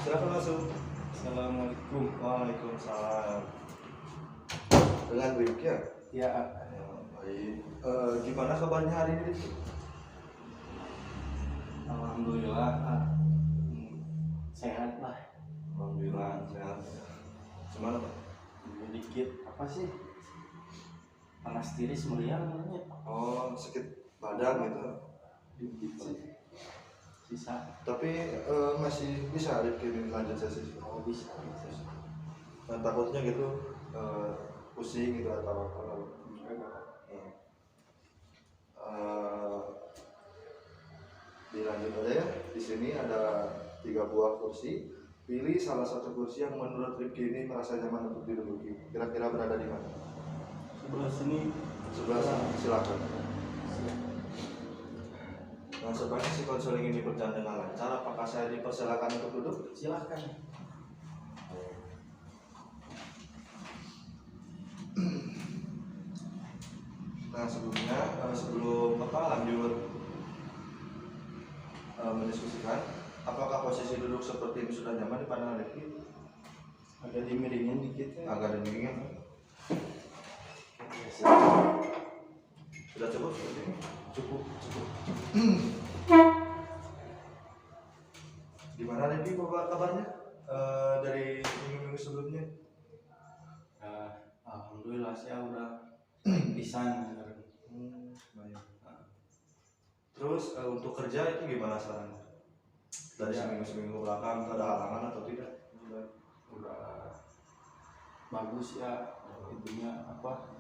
Silakan masuk. Assalamualaikum. Waalaikumsalam. Dengan Rifki ya? Ya, Baik. Gimana kabarnya hari ini, Rifki? alhamdulillah sehat lah. Alhamdulillah sehat. Gimana Pak? Dikit apa sih? Panas tiris meriang namanya. Oh, sakit badan gitu. Dikit sih. Sisa. Tapi masih bisa Rifki lanjut sesi. Oh bisa. Nah, takutnya gitu pusing gitu atau apa. Dilanjut aja ya. Di sini ada 3 buah kursi. Pilih salah satu kursi yang menurut Rifki ini merasa nyaman untuk diduduki. Kira-kira berada di mana? Sebelah sini. Sebelah sana, silakan. Nah, sebaiknya si konseling ini berjalan dengan lancar. Apakah saya dipersilakan untuk duduk? Silahkan. Nah, sebelum lanjut mendiskusikan, apakah posisi duduk seperti ini sudah nyaman di pandangan Rifki? Agak dimiringin dikit ya. Agak demikian. Sudah cukup seperti ini? Cukup. Gimana Rifki kabarnya dari minggu-minggu sebelumnya? Alhamdulillah saya udah pisan. Baik. Terus untuk kerja itu gimana sekarang? Dari seminggu belakang ada halangan atau tidak? Udah bagus ya, intinya apa,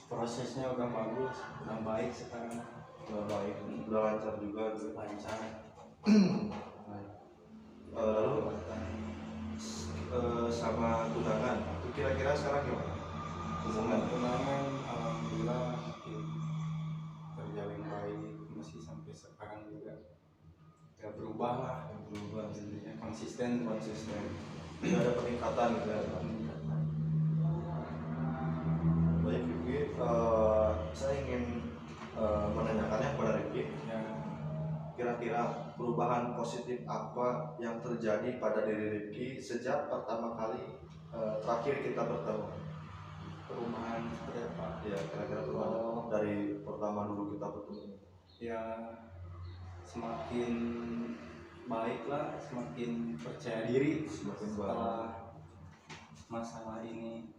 prosesnya udah bagus, udah baik sekarang. Udah baik, udah lancar juga gitu. Lancar. Lalu sama tunangan itu kira-kira sekarang gimana? Tunangan alhamdulillah makin terjalin baik, masih sampai sekarang juga gak berubah lah, Berubah, intinya konsisten. tidak ada peningkatan gitu ya. Baik Rifki, saya ingin menanyakannya kepada Rifki, Ya, kira-kira perubahan positif apa yang terjadi pada diri Rifki sejak pertama kali terakhir kita bertemu? perubahan seperti apa? Ya, kira-kira perubahan dari pertama dulu kita bertemu. Ya semakin baik lah, semakin percaya diri. Semakin Setelah masalah ini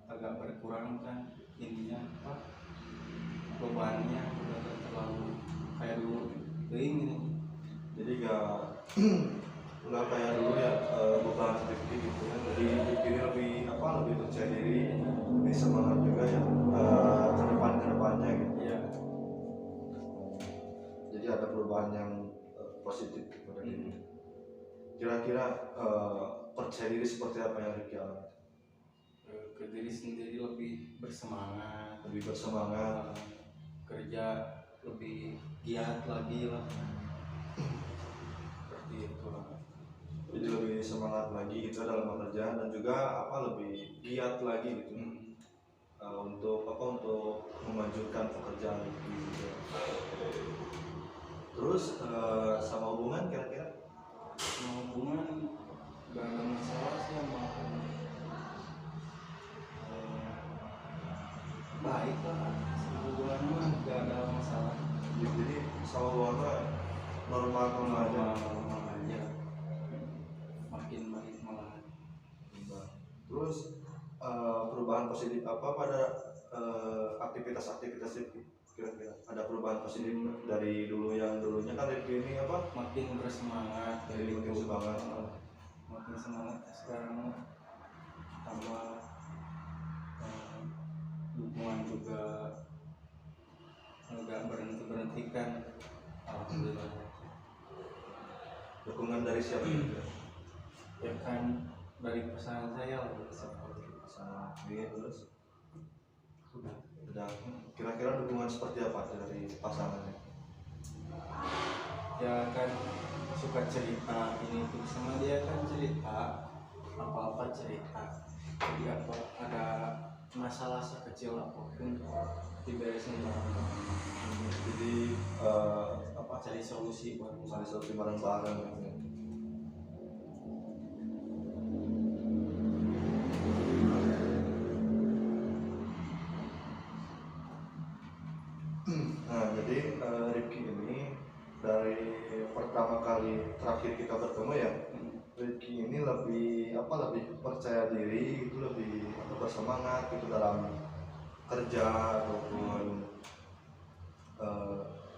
agak berkurang kan, ininya apa, bebannya udah gak terlalu kayak dulu ini. Jadi nggak kayak dulu ya beban Rifki gitu ya. Jadi Rifki ini lebih percaya diri, lebih semangat juga ya kedepannya gitu. Ya, Jadi ada perubahan yang positif pada diri. Kira-kira percaya diri seperti apa yang Rifki alami? ke diri sendiri lebih bersemangat, Lebih bersemangat. kerja lebih giat lagi lah, seperti itu lah. Jadi lebih semangat lagi itu dalam pekerjaan dan juga lebih giat lagi gitu untuk memajukan pekerjaan gitu. Terus sama hubungan kira-kira Sama hubungan gak ada masalah sih, sama baik lah, hubungan mah gak ada masalah. jadi sama hubungan normal aja. Normal aja, makin baik malah. Terus perubahan positif apa pada aktivitas itu kira-kira? Ada perubahan positif dari dulunya kan Rifki ini Makin bersemangat, dari makin semangat. makin semangat sekarang, tambah dukungan juga nggak berhentikan, alhamdulillah. Dukungan dari siapa juga? Ya kan dari pasangan saya lah, Sama terus sudah. kira-kira dukungan seperti apa dari pasangannya? Ya kan suka cerita ini tuh sama dia, kan cerita apa-apa cerita. Jadi apa ada masalah sekecil apapun diberesin bareng-bareng. Jadi Cari solusi buat cari solusi bareng-bareng gitu. pertama kali terakhir kita bertemu ya, Ricky ini lebih percaya diri, itu lebih bersemangat gitu dalam kerja ataupun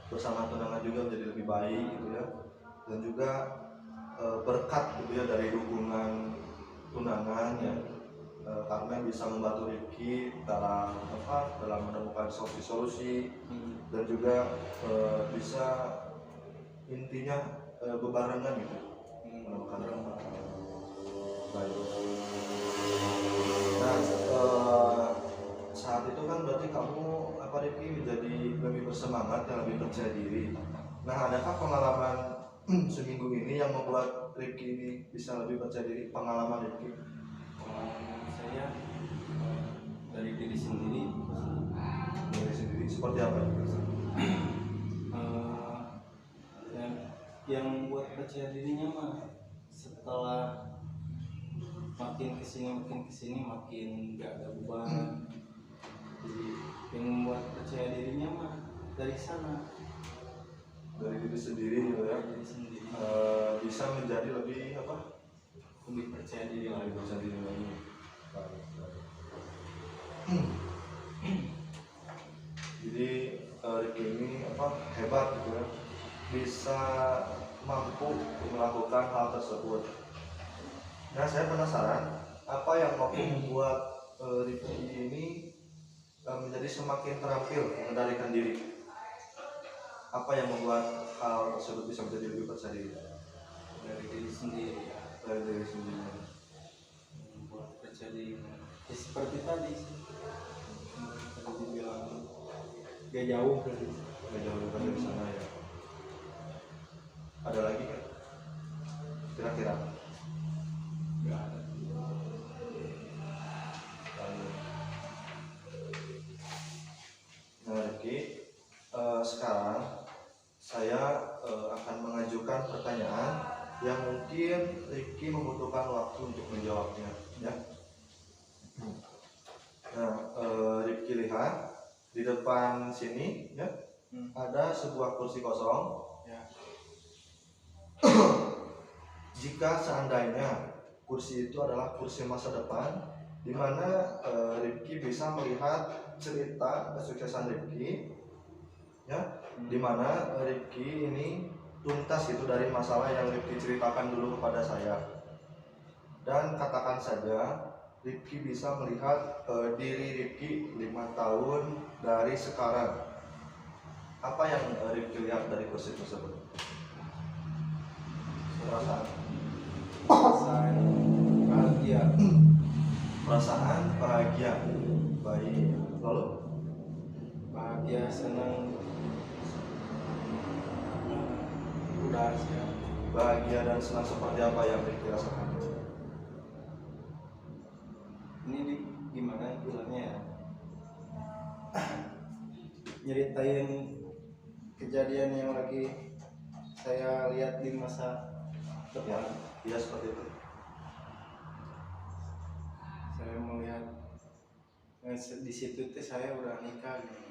bersama tunangan juga menjadi lebih baik gitu ya, dan juga berkat gitu ya dari dukungan tunangan ya, karena bisa membantu Ricky dalam menemukan solusi-solusi, dan juga bisa intinya bebarengan gitu menemukan baik. Nah, saat itu kan berarti kamu Ricky menjadi lebih bersemangat dan lebih percaya diri. Nah, adakah pengalaman seminggu ini yang membuat Ricky ini bisa lebih percaya diri? Pengalaman Ricky? Pengalaman saya dari diri sendiri. Dari sendiri seperti apa? Yang membuat percaya dirinya mah setelah makin kesini makin gak ada beban. Jadi yang membuat percaya dirinya mah dari sana, dari diri sendiri gitu ya. diri sendiri. Bisa menjadi lebih Lebih percaya diri lagi. lebih percaya diri lagi. Jadi Ricky ini hebat gitu ya, bisa mampu melakukan hal tersebut. Nah, saya penasaran apa yang mampu membuat Ricky ini menjadi semakin terampil mengendalikan diri. Apa yang membuat hal tersebut bisa menjadi lebih percaya diri? Dari diri sendiri ya. Dari diri sendiri. Membuat percaya diri ya, seperti tadi sih tadi dibilang gak jauh dari sana ya. Ada lagi kan? Kira-kira? gak ada. Nah, Ricky, sekarang saya akan mengajukan pertanyaan yang mungkin Ricky membutuhkan waktu untuk menjawabnya ya. Nah, Ricky lihat di depan sini ya, ada sebuah kursi kosong Ya. Jika seandainya kursi itu adalah kursi masa depan, di mana Ricky bisa melihat cerita kesuksesan Ricky ya, di mana Ricky ini tuntas itu dari masalah yang Ricky ceritakan dulu kepada saya. Dan katakan saja Ricky bisa melihat diri Ricky 5 tahun dari sekarang. Apa yang Ricky lihat dari kursi tersebut? Perasaan Bahagia. Perasaan bahagia. Baik. Lalu Bahagia, senang, udah ya. bahagia dan senang seperti apa yang Ricky rasakan? Ini gimana bilangnya ya, nyeritain kejadian yang lagi saya lihat di masa depan. Ya seperti itu. Saya melihat di situ tuh saya udah nikah gitu.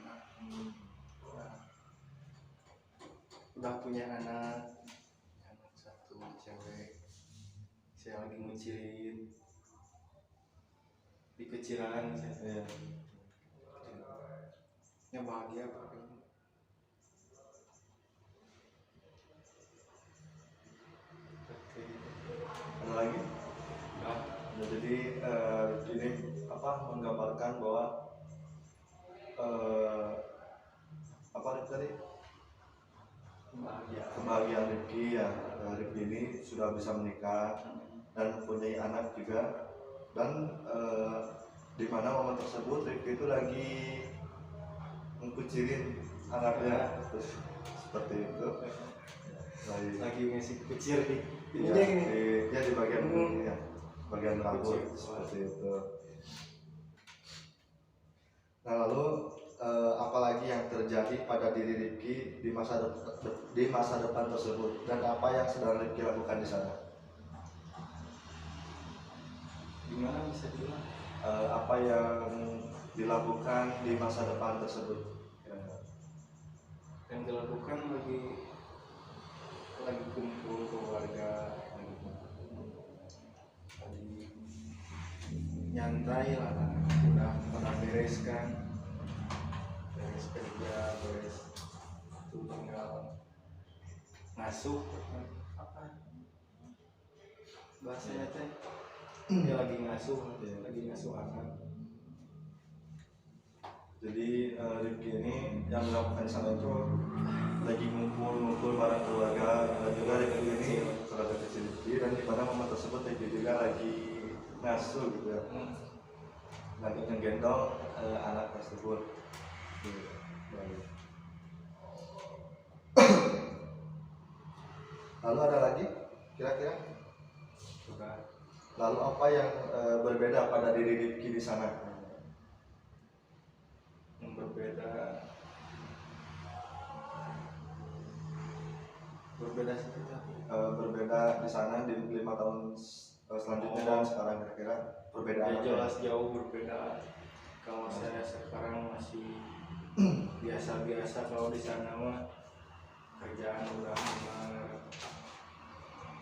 Udah punya anak satu cewek. Saya lagi ngucilin di kecilan saya. Ya bahagia Pak. Ada lagi? Nah, Ya, jadi ini menggambarkan bahwa tadi bahagia. kebahagiaan Ricky ya. Ricky ini sudah bisa menikah dan mempunyai anak juga, dan di mana momen tersebut Ricky itu lagi mengkucilin anaknya seperti itu. Lagi ngasih kucir di Ya, ini. di bagian ya, bagian rambut seperti itu. Nah, lalu apalagi yang terjadi pada diri Ricky di masa depan tersebut, dan apa yang sedang Ricky lakukan di sana? Gimana bisa bilang? Apa yang dilakukan di masa depan tersebut? Yang dilakukan lagi nyantai lah, udah beres kan, beres kerja, beres tuh tinggal ngasuh apa bahasanya teh, dia lagi ngasuh, anak. Jadi Rifki ini yang melakukan di sana itu lagi ngumpul bareng keluarga, dan juga Rifki ini saudara kecil Rifki, dan di mana momen tersebut Rifki juga lagi ngasuh gitu ya, lagi ngegendong anak tersebut. Baik. Lalu ada lagi kira-kira? Lalu apa yang berbeda pada diri Rifki di sana? Yang berbeda seperti apa? Berbeda di sana di 5 tahun selanjutnya dan sekarang kira-kira perbedaan Ya, jelas jauh berbeda. Kalau saya sekarang masih biasa-biasa, kalau di sana mah kerjaan udah benar,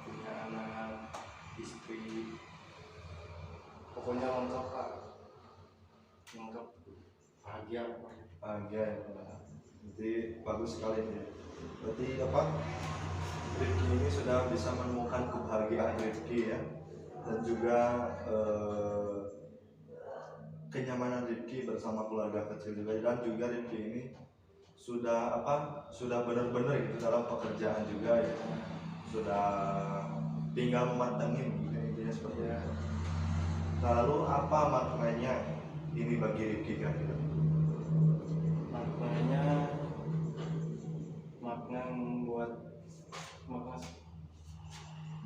punya anak, istri, pokoknya lengkap Pak, lengkap, bahagia pokoknya. bahagia ya. Jadi bagus sekali ya. Berarti apa? Rifki ini sudah bisa menemukan kebahagiaan Rifki ya, dan juga kenyamanan Rifki bersama keluarga kecil juga, dan juga Rifki ini sudah benar-benar gitu dalam pekerjaan juga ya, sudah tinggal memantengin gitu intinya seperti itu. Nah, lalu apa maknanya ini bagi Rifki kira-kira? Makna membuat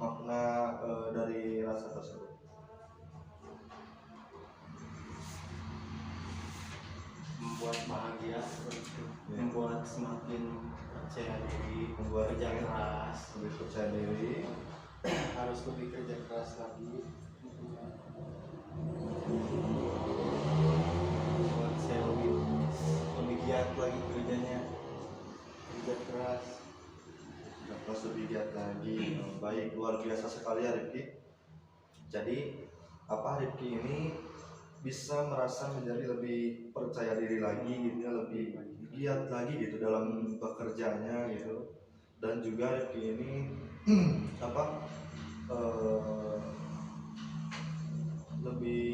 Makna dari rasa tersebut. membuat bahagia seperti itu, membuat semakin percaya diri, Membuat kerja keras, lebih percaya diri, harus lebih kerja keras lagi, membuat saya lebih giat lagi kerjanya, kerja keras. terus lebih giat lagi. Baik, luar biasa sekali ya Rifki. Jadi apa, Rifki ini bisa merasa menjadi lebih percaya diri lagi gitu ya, lebih giat lagi gitu dalam bekerjanya gitu, dan juga Rifki ini lebih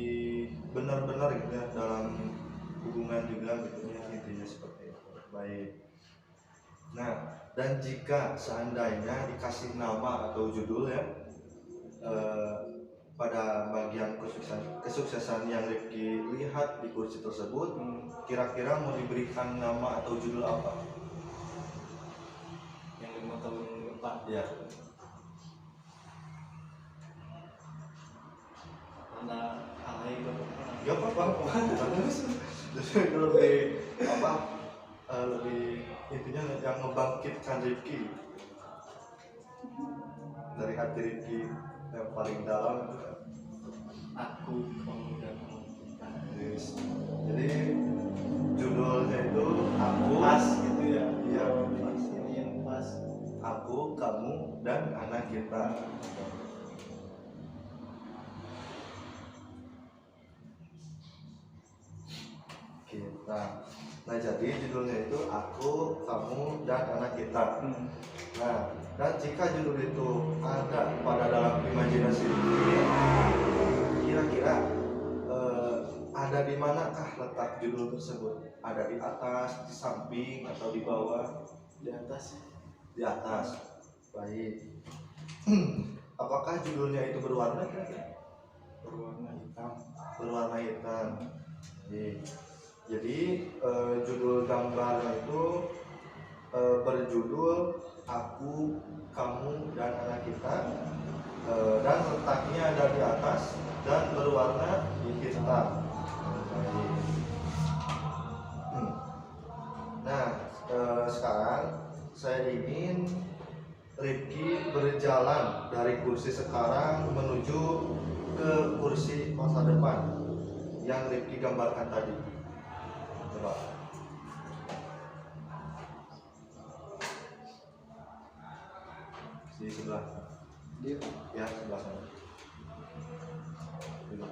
benar-benar gitu ya dalam hubungan juga gitu ya, intinya seperti itu. Baik. Nah, dan jika seandainya dikasih nama atau judul ya pada bagian kesuksesan yang Rifki lihat di kursi tersebut, kira-kira mau diberikan nama atau judul apa? Yang 5 tahun depan Ya, karena alay gak apa-apa. Itu lebih apa? Lebih intinya yang membangkitkan Rifki dari hati Rifki yang paling dalam itu kan. aku pemuda kita Yes. Jadi judulnya itu aku, pas gitu ya, iya, pas ini yang pas. aku, kamu, dan anak kita. Nah, jadi judulnya itu aku, kamu, dan anak kita. Nah, dan jika judul itu ada pada dalam imajinasi ini, kira-kira ada di manakah letak judul tersebut? Ada di atas, di samping, atau di bawah? Di atas, Di atas. Baik. Apakah judulnya itu berwarna kira-kira? berwarna hitam. Berwarna hitam. Jadi judul gambarnya itu berjudul aku, kamu, dan anak kita, dan letaknya ada di atas dan berwarna hitam. Nah, sekarang saya ingin Rifki berjalan dari kursi sekarang menuju ke kursi masa depan yang Rifki gambarkan tadi. Coba. Di sebelah. Dia Ya, sebelah sana. Dulu.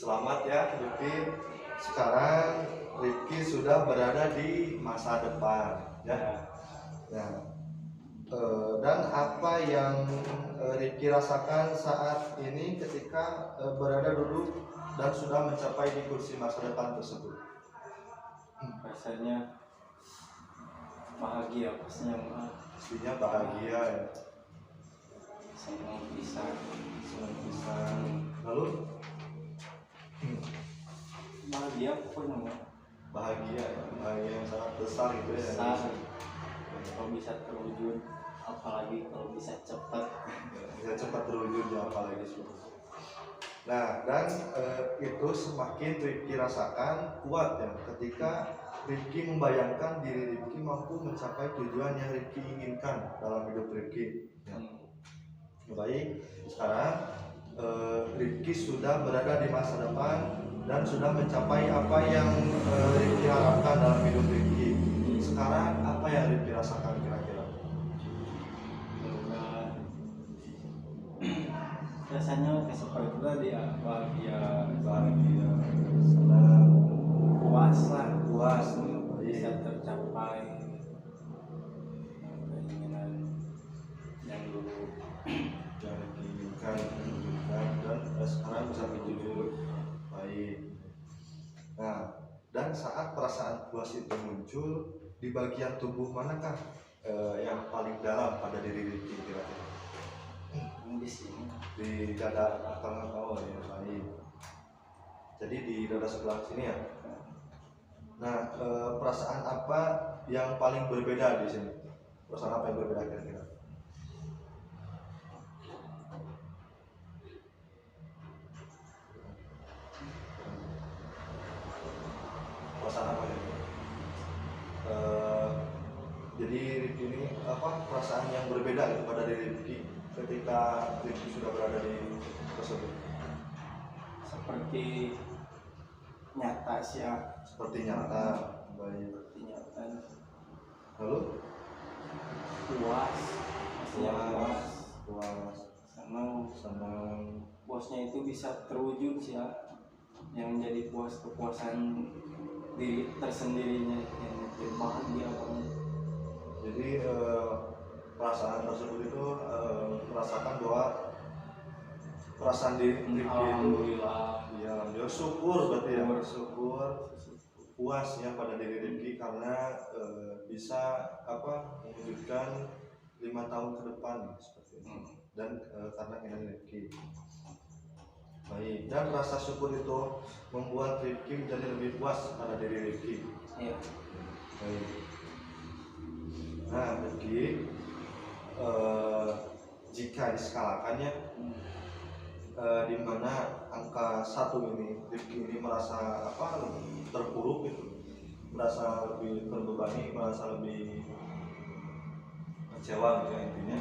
Selamat ya Rifki. Sekarang Rifki sudah berada di masa depan ya. Nah, dan apa yang Rifki rasakan saat ini ketika berada duduk dan sudah mencapai di kursi masa depan tersebut? Rasanya bahagia, Pastinya bahagia ya. senang bisa. Lalu Bahagia pokoknya mah. bahagia ya, bahagia yang sangat besar gitu ya. Besar. Kalau bisa terwujud, apalagi kalau bisa cepat. Bisa cepat terwujud ya, apalagi seperti. Nah, dan itu semakin Rifki rasakan kuat ya ketika Rifki membayangkan diri Rifki mampu mencapai tujuan yang Rifki inginkan dalam hidup Rifki ya. Baik, sekarang Rifki sudah berada di masa depan dan sudah mencapai apa yang Rifki harapkan dalam hidup Rifki. Sekarang apa yang Rifki rasakan kira-kira? Rasanya seperti tadi ya, bahagia, Senang, puas lah, puas, bisa tercapai keinginan yang dulu. yang diinginkan dan sekarang bisa terwujud. Baik. Nah, dan saat perasaan puas itu muncul di bagian tubuh manakah yang paling dalam pada diri Rifki kira-kira? Di sini Di dada atau oh ya, baik. Jadi di dada sebelah sini ya. Nah, perasaan apa yang paling berbeda di sini? Perasaan apa yang berbeda kira-kira? Perasaan apa ya? Jadi Rifki ini apa perasaan yang berbeda gitu pada diri Rifki ketika Rifki sudah berada di tersebut? seperti nyata sih ya, Seperti nyata, baik. seperti nyata. Lalu Puas, puas, puas, senang. bosnya itu bisa terwujud sih ya, yang menjadi kepuasan diri tersendirinya, yang bikin bahagia banget. Jadi perasaan tersebut itu merasakan bahwa perasaan diri Rifki itu Alhamdulillah. ya alhamdulillah syukur berarti ya, syukur puas ya pada diri Rifki karena bisa apa mewujudkan 5 tahun ke depan seperti itu. Dan karena keinginan Rifki. Baik, dan rasa syukur itu membuat Rifki menjadi lebih puas pada diri Rifki. Iya. Baik. Nah, Rifki, jika diskalakannya di mana angka 1 ini Rifki ini merasa apa lebih terpuruk gitu, merasa lebih terbebani, merasa lebih kecewa gitu ya intinya.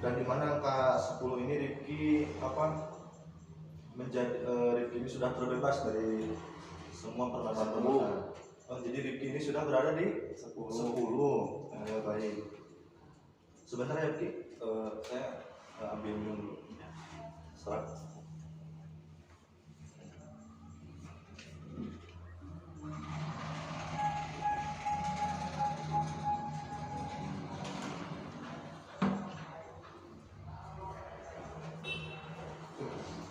Dan di mana angka 10 ini Rifki apa menjadi Rifki ini sudah terbebas dari semua permasalahan. Oh, jadi Rifki ini sudah berada di 10. Ya, baik. Sebentar ya Rifki, saya ambil minum dulu. Serat.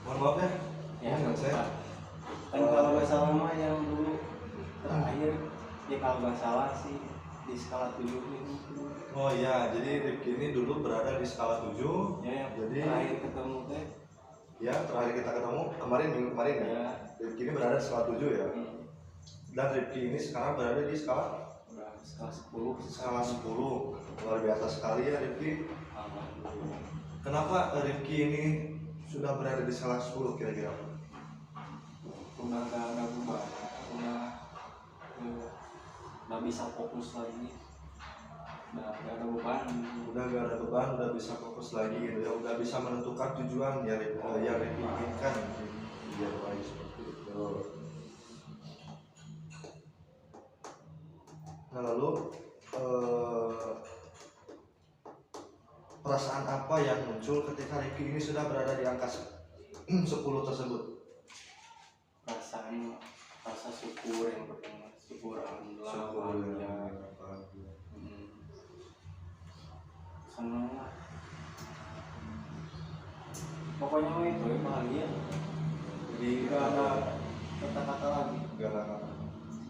Mohon maaf ya. Ya, Mohon saya. kan kalau nggak salah mah yang dulu terakhir ya, kalau nggak salah sih di skala 7 ini. Oh iya, jadi Rifki ini dulu berada di skala 7. Ya, yang Jadi terakhir ketemu teh. ya terakhir kita ketemu kemarin minggu kemarin ya. Ya. Rifki ini berada di skala 7 ya. Dan Rifki ini sekarang berada di skala Udah skala 10. skala 10. Luar biasa sekali ya Rifki. Alhamdulillah. Kenapa Rifki ini sudah berada di skala 10 kira-kira? Udah nggak ada beban, udah bisa fokus lagi, udah nggak ada beban. Udah gak ada beban, udah bisa fokus lagi gitu ya, udah bisa menentukan tujuan yang Rifki inginkan. Iya baik seperti itu. Nah lalu perasaan apa yang muncul ketika Rifki ini sudah berada di angka 10 tersebut? syukur yang pertama, syukur alhamdulillah Syukur bahagia. ya, bahagia. Senang lah pokoknya mah itu ya bahagia, Jadi nggak ada kata-kata lagi, nggak ada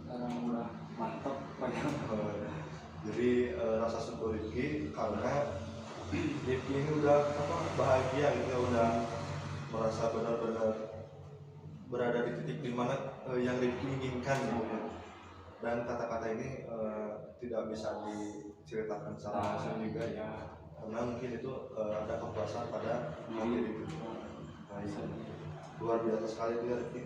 sekarang udah mantap banyak. jadi rasa syukur Rifki karena Rifki ini udah apa bahagia gitu ya, udah merasa benar-benar berada di titik dimana yang Rifki inginkan gitu ya. Dan kata-kata ini tidak bisa diceritakan secara langsung juga ya, karena mungkin itu ada kepuasan pada hati Rifki. Baik. Luar biasa sekali itu ya Rifki.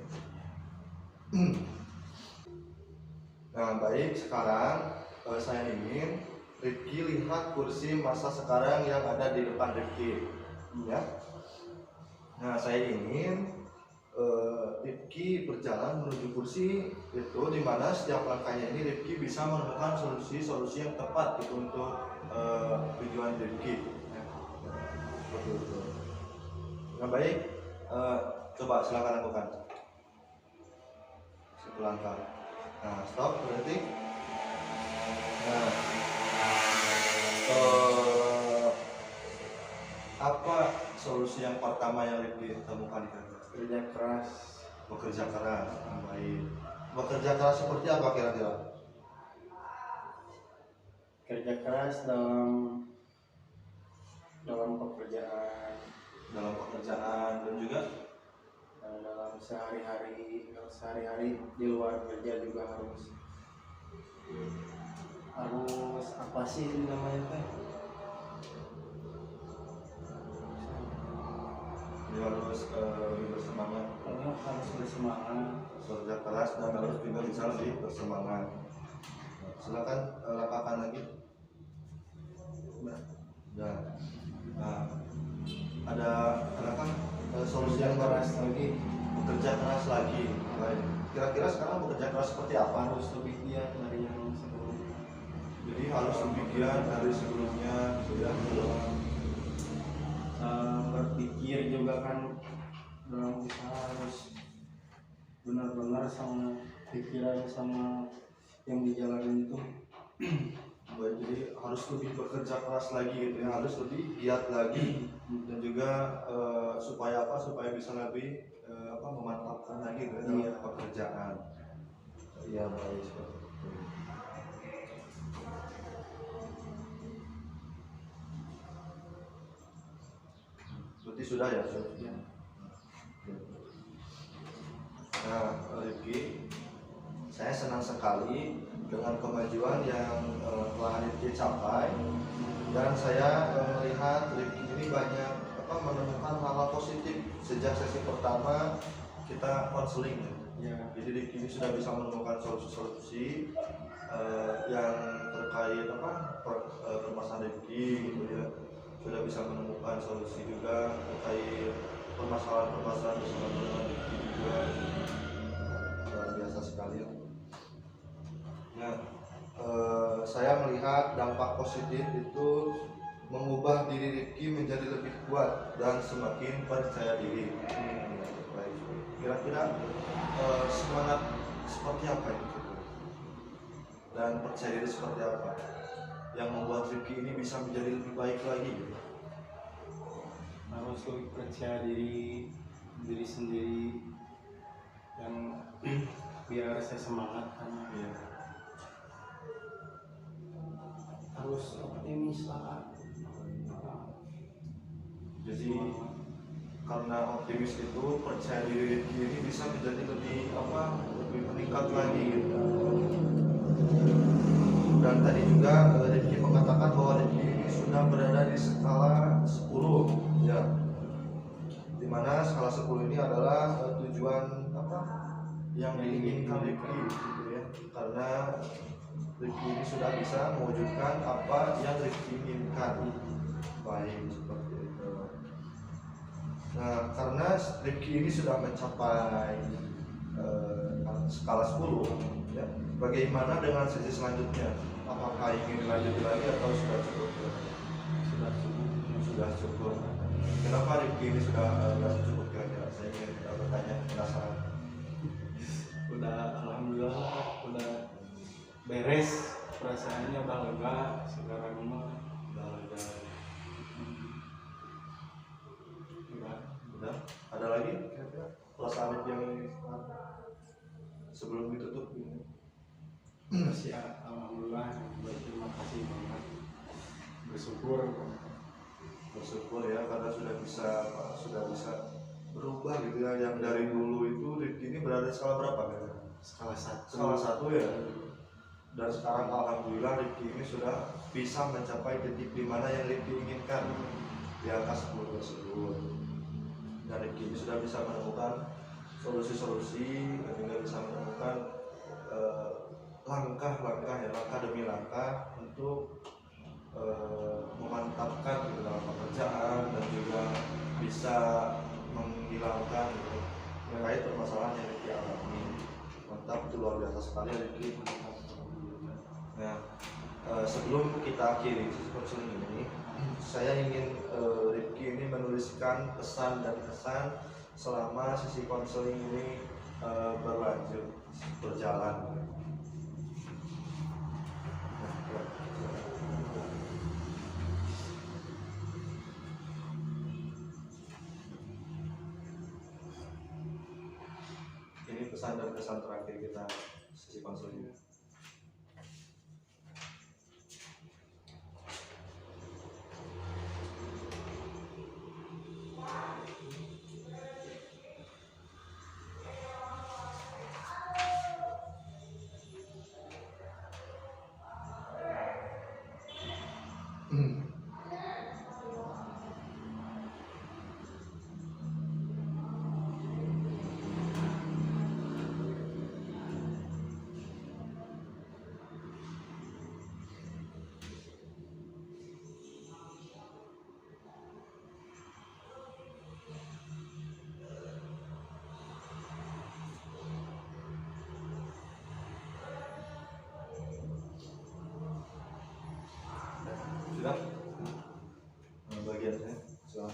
Nah baik, sekarang saya ingin Rifki lihat kursi masa sekarang yang ada di depan Rifki ya. Nah saya ingin Rifki berjalan menuju kursi itu, dimana setiap langkahnya ini Rifki bisa menemukan solusi-solusi yang tepat gitu untuk tujuan Rifki ya. Betul. Nah baik, coba silakan lakukan satu langkah. Nah stop, berhenti. Nah apa solusi yang pertama yang Rifki temukan? Kerja keras. Bekerja keras. Baik. Bekerja keras seperti apa kira-kira? Kerja keras dalam pekerjaan, Dan juga dalam sehari-hari di luar kerja juga harus apa sih namanya teh? dia harus lebih bersemangat, Harus bersemangat. bekerja keras dan harus juga bisa lebih bersemangat. Silakan lakukan lagi. Nah, ada kan solusi yang keras lagi, bekerja keras lagi. Baik. Kira-kira sekarang bekerja keras seperti apa? harus lebih giat dari yang sebelumnya. Jadi harus lebih giat dari sebelumnya, sudah Berpikir juga kan dalam usaha harus benar-benar sama pikiran sama yang dijalanin itu. Baik, jadi harus lebih bekerja keras lagi gitu ya, harus lebih giat lagi dan juga supaya bisa lebih memantapkan lagi gitu ya dalam pekerjaan. Iya baik, seperti itu. Berarti sudah ya? Ya. Nah Rifki, saya senang sekali dengan kemajuan yang telah Rifki capai, dan saya melihat Rifki ini banyak menemukan hal-hal positif sejak sesi pertama kita konseling ya. Jadi Rifki ini sudah bisa menemukan solusi-solusi yang terkait permasalahan Rifki gitu ya, sudah bisa menemukan solusi juga terkait permasalahan bersama dengan Rifki juga. Luar biasa sekali ya. Nah, saya melihat dampak positif itu mengubah diri Rifki menjadi lebih kuat dan semakin percaya diri. Baik. Kira-kira semangat seperti apa itu? Dan percaya diri seperti apa yang membuat Rifki ini bisa menjadi lebih baik lagi? Harus lebih percaya diri sendiri dan biar saya semangat karena harus optimis lah. Jadi karena optimis itu, percaya diri Rifki ini bisa menjadi lebih meningkat lagi gitu. Dan tadi juga Rifki mengatakan bahwa Rifki ini sudah berada di skala 10 ya, dimana skala 10 ini adalah tujuan yang diinginkan Rifki gitu ya, karena Rifki ini sudah bisa mewujudkan apa yang Rifki inginkan. Baik, seperti itu. Nah, karena Rifki ini sudah mencapai skala 10 ya, bagaimana dengan sesi selanjutnya? Apakah ingin dilanjut lagi atau sudah cukup? Sudah cukup. Kenapa Rifki ini sudah merasa cukup kira-kira? Saya ingin bertanya, penasaran. udah alhamdulillah udah beres, perasaannya udah lega sekarang mah. Udah lega. Udah. Udah. Ada lagi kira-kira perasaan yang sebelum ditutup ini? Masih alhamdulillah, berterima kasih banget, bersyukur. Bersyukur ya karena sudah bisa berubah gitu ya. Yang dari dulu itu Rifki ini berada di skala berapa kan? Skala satu ya. Dan sekarang alhamdulillah Rifki ini sudah bisa mencapai titik di mana yang Rifki inginkan, di angka 10 tersebut. Dan Rifki ini sudah bisa menemukan solusi-solusi, dan juga bisa menemukan langkah demi langkah untuk memantapkan gitu dalam pekerjaan, dan juga bisa menghilangkan gitu terkait permasalahan yang Rifki alami. Mantap, itu luar biasa sekali Rifki. Nah, sebelum kita akhiri sesi konseling ini, saya ingin Rifki ini menuliskan pesan dan kesan selama sesi konseling ini berjalan. Ini pesan dan kesan terakhir kita sesi konseling ini. Sudah? Bagiannya sudah.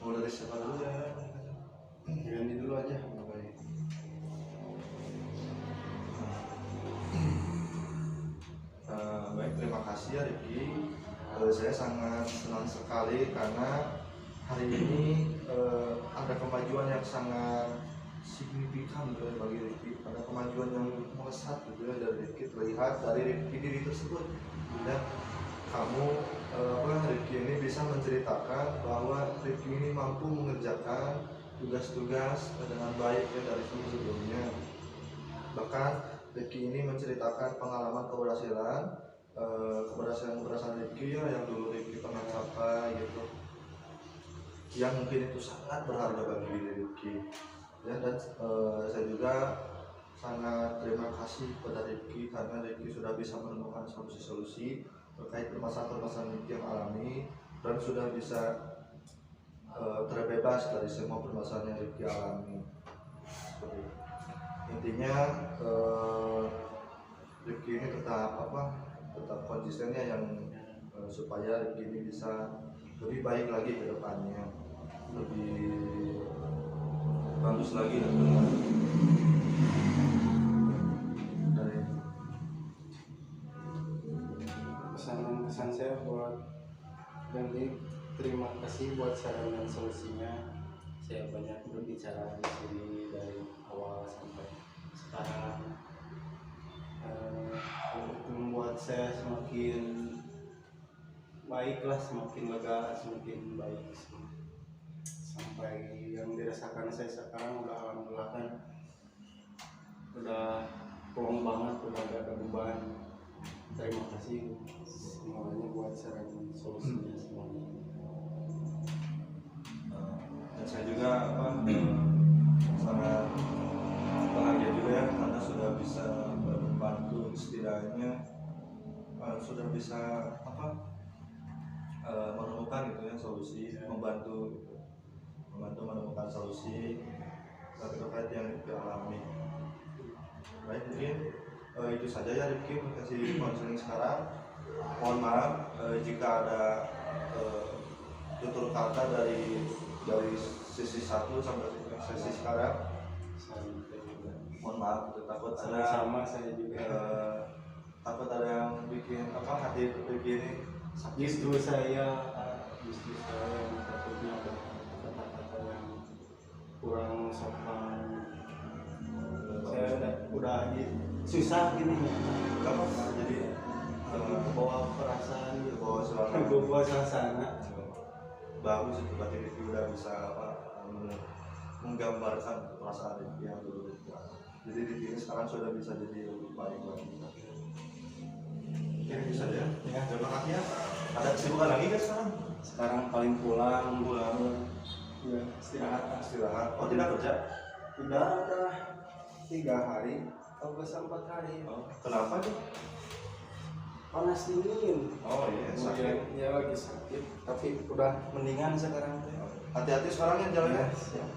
Mau dari siapa dulu ya? Ganti dulu aja. Baik, terima kasih ya Rifki. Saya sangat senang sekali karena hari ini ada kemajuan yang sangat signifikan gitu ya bagi Rifki. Ada kemajuan yang melesat gitu ya dari Rifki, terlihat dari Rifki diri tersebut. Dan kamu Rifki ini bisa menceritakan bahwa Rifki ini mampu mengerjakan tugas-tugas dengan baik ya dari sebelumnya. Bahkan Rifki ini menceritakan pengalaman keberhasilan Rifki ya, yang dulu Rifki pernah capai gitu, yang mungkin itu sangat berharga bagi diri Rifki ya. Dan saya juga sangat terima kasih kepada Rifki karena Rifki sudah bisa menemukan solusi-solusi terkait permasalahan-permasalahan Rifki yang alami, dan sudah bisa terbebas dari semua permasalahan yang Rifki alami. Seperti itu. Intinya Rifki ini tetap konsistennya yang supaya Rifki ini bisa lebih baik lagi ke depannya, lebih bagus lagi dan benar. Dari Pesan saya buat Dandi, terima kasih buat saran dan solusinya. Saya banyak berbicara di sini dari awal sampai sekarang. itu membuat saya semakin baiklah, semakin lega, semakin baik, sampai yang dirasakan saya sekarang udah alhamdulillah kan, udah plong banget, udah gak ada beban. Terima kasih semuanya buat saran solusinya semuanya. Dan saya juga sangat bahagia juga ya karena sudah bisa membantu, setidaknya sudah bisa menemukan gitu ya solusi, membantu menemukan solusi terkait yang dialami. Baik, mungkin itu saja ya Rifki kasih konseling sekarang. Mohon maaf jika ada tutur kata dari sesi 1 sampai sesi sekarang. Mohon maaf, takut ada Sama saya juga. Takut ada yang bikin hati begini. Justru saya yang takutnya ada kata-kata yang kurang sopan. Saya udah susah gini ya. Apa? Jadi bawa perasaan gitu, bawa suasana. Bagus itu, berarti Rifki udah bisa menggambarkan perasaan Rifki yang dulu. Jadi Rifki ini sekarang sudah bisa jadi lebih baik lagi. Mungkin bisa ya. Terima kasih ya. Ada kesibukan lagi nggak sekarang? Sekarang paling pulang. Ya, Istirahat. Oh, tidak kerja? Udah 3 hari atau 4 hari. Oh, kenapa tuh? Panas dingin. Oh iya, sakit. Ya lagi sakit, tapi udah mendingan sekarang teh. Hati-hati sekarang ya jalannya. Siap.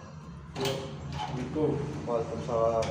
Assalamualaikum. Waalaikumsalam.